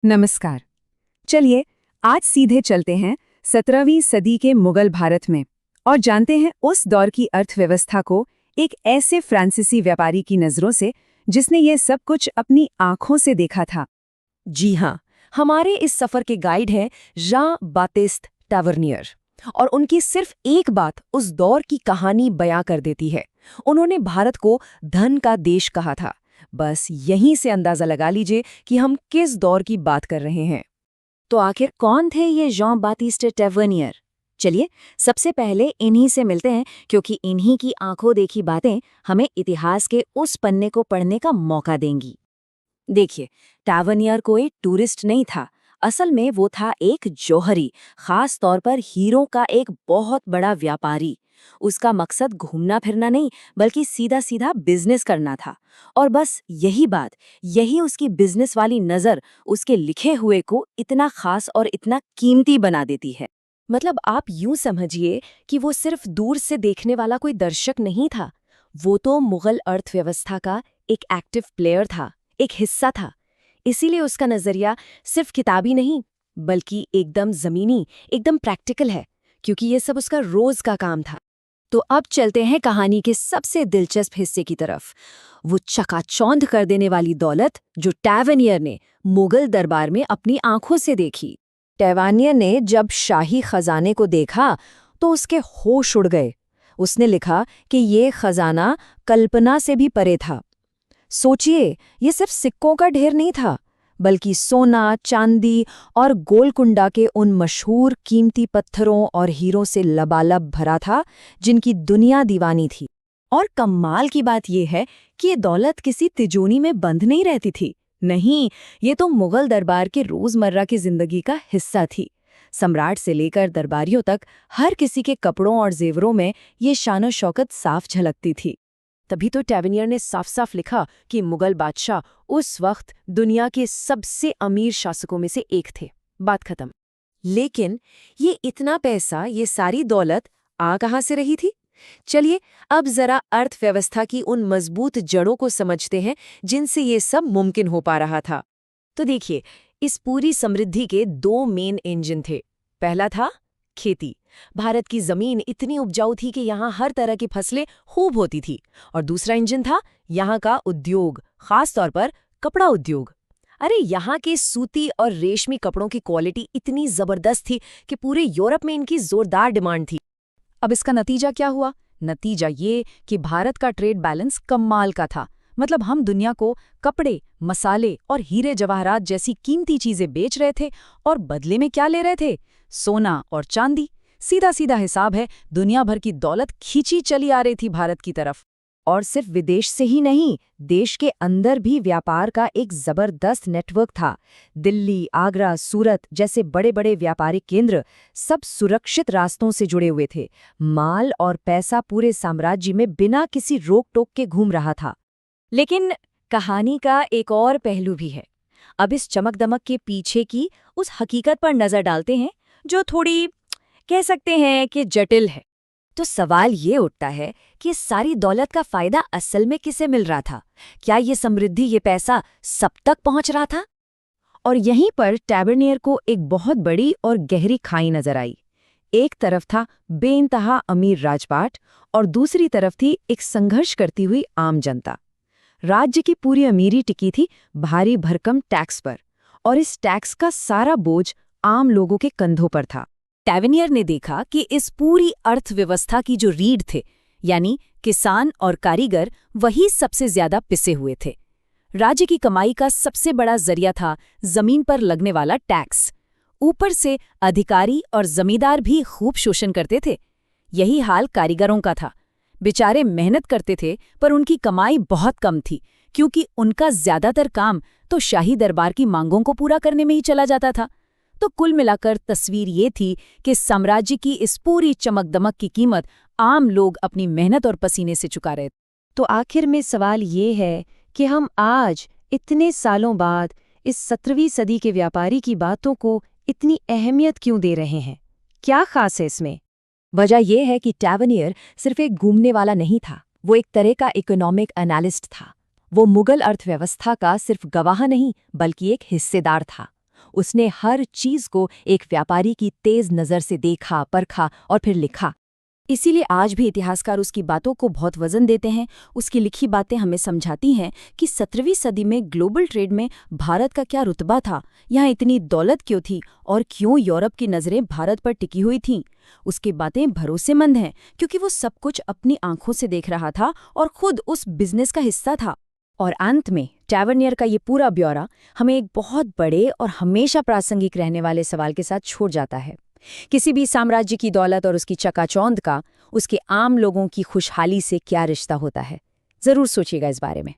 नमस्कार। चलिए आज सीधे चलते हैं 17वीं सदी के मुगल भारत में और जानते हैं उस दौर की अर्थव्यवस्था को एक ऐसे फ्रांसीसी व्यापारी की नज़रों से जिसने ये सब कुछ अपनी आंखों से देखा था। जी हाँ, हमारे इस सफर के गाइड हैं जां बातिस्ट टावर्नियर। और उनकी सिर्फ एक बात उस दौर की कहानी बयां कर देती है। उन्होंने भारत को धन का देश कहा था। बस यहीं से अंदाजा लगा लीजिए कि हम किस दौर की बात कर रहे हैं। तो आखिर कौन थे ये जॉन बातिस्ट टैवर्नियर? चलिए सबसे पहले इन्हीं से मिलते हैं, क्योंकि इन्हीं की आंखों देखी बातें हमें इतिहास के उस पन्ने को पढ़ने का मौका देंगी। देखिए, टैवर्नियर कोई टूरिस्ट नहीं था। असल में वो था एक जौहरी, खास तौर पर हीरों का एक बहुत बड़ा व्यापारी। उसका मकसद घूमना फिरना नहीं, बल्कि सीधा सीधा बिजनेस करना था। और बस यही बात, यही उसकी बिजनेस वाली नज़र उसके लिखे हुए को इतना खास और इतना कीमती बना देती है। मतलब आप यूं समझिए कि वो सिर्फ दूर से देखने वाला कोई दर्शक नहीं था। वो तो मुगल अर्थव्यवस्था का एक एक्टिव प्लेयर था, एक हिस्सा था। इसीलिए उसका नजरिया सिर्फ किताबी नहीं, बल्कि एकदम जमीनी, एकदम प्रैक्टिकल है, क्योंकि ये सब उसका रोज का काम था। तो अब चलते हैं कहानी के सबसे दिलचस्प हिस्से की तरफ, वो चकाचौंध कर देने वाली दौलत जो टैवर्नियर ने मुगल दरबार में अपनी आंखों से देखी। टैवर्नियर ने जब शाही खजाने को देखा तो उसके होश उड़ गए। उसने लिखा कि ये खजाना कल्पना से भी परे था। सोचिए, ये सिर्फ सिक्कों का ढेर नहीं था, बल्कि सोना, चांदी और गोलकुंडा के उन मशहूर कीमती पत्थरों और हीरों से लबालब भरा था जिनकी दुनिया दीवानी थी। और कमाल की बात यह है कि ये दौलत किसी तिजोरी में बंद नहीं रहती थी। नहीं, ये तो मुगल दरबार के रोजमर्रा की जिंदगी का हिस्सा थी। सम्राट से लेकर दरबारियों तक हर किसी के कपड़ों और जेवरों में ये शान शौकत साफ झलकती थी। तभी तो टैवर्नियर ने साफ साफ लिखा कि मुगल बादशाह उस वक्त दुनिया के सबसे अमीर शासकों में से एक थे। बात खत्म। लेकिन ये इतना पैसा, ये सारी दौलत आ कहाँ से रही थी? चलिए अब जरा अर्थव्यवस्था की उन मजबूत जड़ों को समझते हैं जिनसे ये सब मुमकिन हो पा रहा था। तो देखिए, इस पूरी समृद्धि के दो मेन इंजन थे। पहला था खेती। भारत की जमीन इतनी उपजाऊ थी कि यहाँ हर तरह की फसलें खूब होती थी। और दूसरा इंजन था यहाँ का उद्योग, खास तौर पर कपड़ा उद्योग। अरे यहाँ के सूती और रेशमी कपड़ों की क्वालिटी इतनी जबरदस्त थी कि पूरे यूरोप में इनकी जोरदार डिमांड थी। अब इसका नतीजा क्या हुआ? नतीजा ये कि भारत का ट्रेड बैलेंस कमाल का था। मतलब हम दुनिया को कपड़े, मसाले और हीरे जवाहरात जैसी कीमती चीजें बेच रहे थे और बदले में क्या ले रहे थे? सोना और चांदी। सीधा सीधा हिसाब है, दुनिया भर की दौलत खींची चली आ रही थी भारत की तरफ। और सिर्फ विदेश से ही नहीं, देश के अंदर भी व्यापार का एक जबरदस्त नेटवर्क था। दिल्ली, आगरा, सूरत जैसे बड़े बड़े व्यापारिक केंद्र सब सुरक्षित रास्तों से जुड़े हुए थे। माल और पैसा पूरे साम्राज्य में बिना किसी रोक टोक के घूम रहा था। लेकिन कहानी का एक और पहलू भी है। अब इस चमक दमक के पीछे की उस हकीकत पर नजर डालते हैं जो थोड़ी कह सकते हैं कि जटिल है। तो सवाल ये उठता है कि इस सारी दौलत का फायदा असल में किसे मिल रहा था? क्या ये समृद्धि, ये पैसा सब तक पहुंच रहा था? और यहीं पर टैवर्नियर को एक बहुत बड़ी और गहरी खाई नजर आई। एक तरफ था बेइंतहा अमीर राजपाट और दूसरी तरफ थी एक संघर्ष करती हुई आम जनता। राज्य की पूरी अमीरी टिकी थी भारी भरकम टैक्स पर, और इस टैक्स का सारा बोझ आम लोगों के कंधों पर था। टैवर्नियर ने देखा कि इस पूरी अर्थव्यवस्था की जो रीढ़ थे, यानी किसान और कारीगर, वही सबसे ज्यादा पिसे हुए थे। राज्य की कमाई का सबसे बड़ा जरिया था जमीन पर लगने वाला टैक्स। ऊपर से अधिकारी और जमींदार भी खूब शोषण करते थे। यही हाल कारीगरों का था। बेचारे मेहनत करते थे, पर उनकी कमाई बहुत कम थी, क्योंकि उनका ज्यादातर काम तो शाही दरबार की मांगों को पूरा करने में ही चला जाता था। तो कुल मिलाकर तस्वीर ये थी कि साम्राज्य की इस पूरी चमक दमक की कीमत आम लोग अपनी मेहनत और पसीने से चुका रहे। तो आखिर में सवाल ये है कि हम आज इतने सालों बाद इस 17वीं सदी के व्यापारी की बातों को इतनी अहमियत क्यों दे रहे हैं? क्या खास है इसमें? वजह यह है कि टैवर्नियर सिर्फ एक घूमने वाला नहीं था, वो एक तरह का इकोनॉमिक एनालिस्ट था। वो मुगल अर्थव्यवस्था का सिर्फ गवाह नहीं, बल्कि एक हिस्सेदार था। उसने हर चीज को एक व्यापारी की तेज नजर से देखा, परखा और फिर लिखा। इसीलिए आज भी इतिहासकार उसकी बातों को बहुत वजन देते हैं। उसकी लिखी बातें हमें समझाती हैं कि 17वीं सदी में ग्लोबल ट्रेड में भारत का क्या रुतबा था, यहाँ इतनी दौलत क्यों थी और क्यों यूरोप की नज़रें भारत पर टिकी हुई थीं। उसकी बातें भरोसेमंद हैं क्योंकि वो सब कुछ अपनी आंखों से देख रहा था और खुद उस बिजनेस का हिस्सा था। और अंत में टैवर्नियर का ये पूरा ब्यौरा हमें एक बहुत बड़े और हमेशा प्रासंगिक रहने वाले सवाल के साथ छोड़ जाता है। किसी भी साम्राज्य की दौलत और उसकी चकाचौंध का उसके आम लोगों की खुशहाली से क्या रिश्ता होता है? जरूर सोचिएगा इस बारे में।